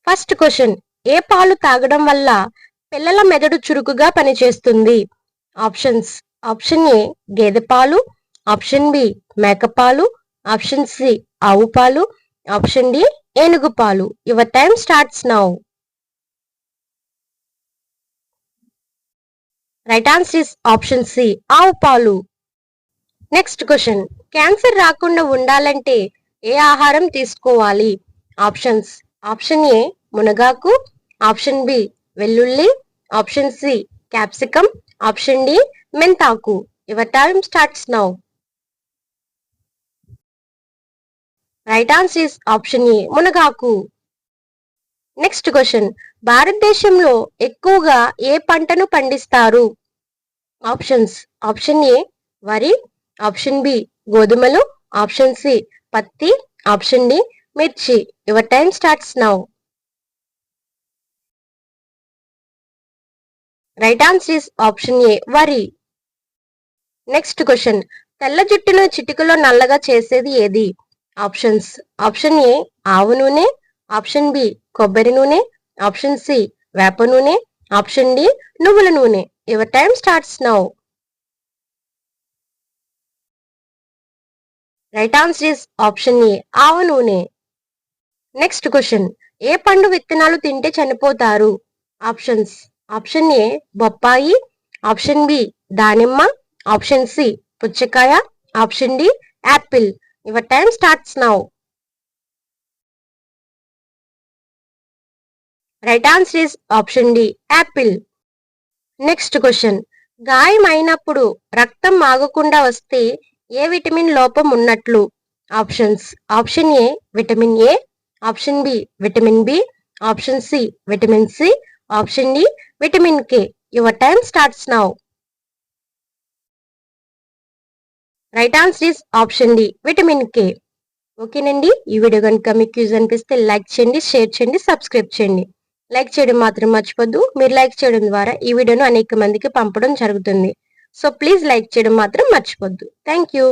First question, ఏ పాలు తాగడం వల్ల పిల్లల మెదడు చురుకుగా పనిచేస్తుంది? ఆప్షన్స్: ఆప్షన్ ఏ గేదె పాలు, ఆప్షన్ బి మేకపాలు, ఆప్షన్ సి ఆవు పాలు, ఆప్షన్ డి ఏనుగు పాలు. Your time starts now. Right answer is option C ఆవు పాలు. నెక్స్ట్ క్వశ్చన్, క్యాన్సర్ రాకుండా ఉండాలంటే ఏ ఆహారం తీసుకోవాలి? ఆప్షన్స్: ఆప్షన్ ఏ మునగాకు, ఆప్షన్ బి వెల్లుల్లి, option C capsicum, option D మెంతాకు. Your time starts now. Right answer is option A మునగాకు. నెక్స్ట్ క్వశ్చన్, భారతదేశంలో ఎక్కువగా ఏ పంటను పండిస్తారు? ఆప్షన్స్: ఆప్షన్ ఏ వరి, ఆప్షన్ బి గోధుమలు, ఆప్షన్ సి పత్తి, ఆప్షన్ డి మిర్చి. Your time starts now. Right answer is option A వరి. నెక్స్ట్ క్వశ్చన్, తెల్ల జుట్టును చిటికలో నల్లగా చేసేది ఏది? ఆప్షన్స్: ఆప్షన్ ఏ ఆవు నూనె, ఆప్షన్ బి కొబ్బరి నూనె, ఆప్షన్ సి వేప నూనె, ఆప్షన్ డి నువ్వుల నూనె. Your time starts now. Right answer is option ఏ ఆవు నూనె. నెక్స్ట్ క్వశ్చన్, ఏ పండు విత్తనాలు తింటే చనిపోతారు? ఆప్షన్స్: ఆప్షన్ ఏ బొప్పాయి, ఆప్షన్ బి దానిమ్మ, ఆప్షన్ సి పుచ్చకాయ, option D apple. Your time starts now. Right answer is option D apple. Next question, గాయం అయినప్పుడు రక్తం ఆగకుండా వస్తే ఏ విటమిన్ లోపం ఉన్నట్లు? Options: option A vitamin A, option B vitamin B, option C vitamin C, option D vitamin K. Your time starts now. Right answer is option D vitamin K. ఓకేనండి, ఈ వీడియో కనుక మీకు యూజ్ అనిపిస్తే like చేయండి, share చేయండి, subscribe చేయండి. Like చేయడం మాత్రం మర్చిపోద్దు. మీరు లైక్ చేయడం ద్వారా ఈ వీడియోను అనేక మందికి పంపడం జరుగుతుంది. సో ప్లీజ్ లైక్ చేయడం మాత్రం మర్చిపోద్దు. Thank you.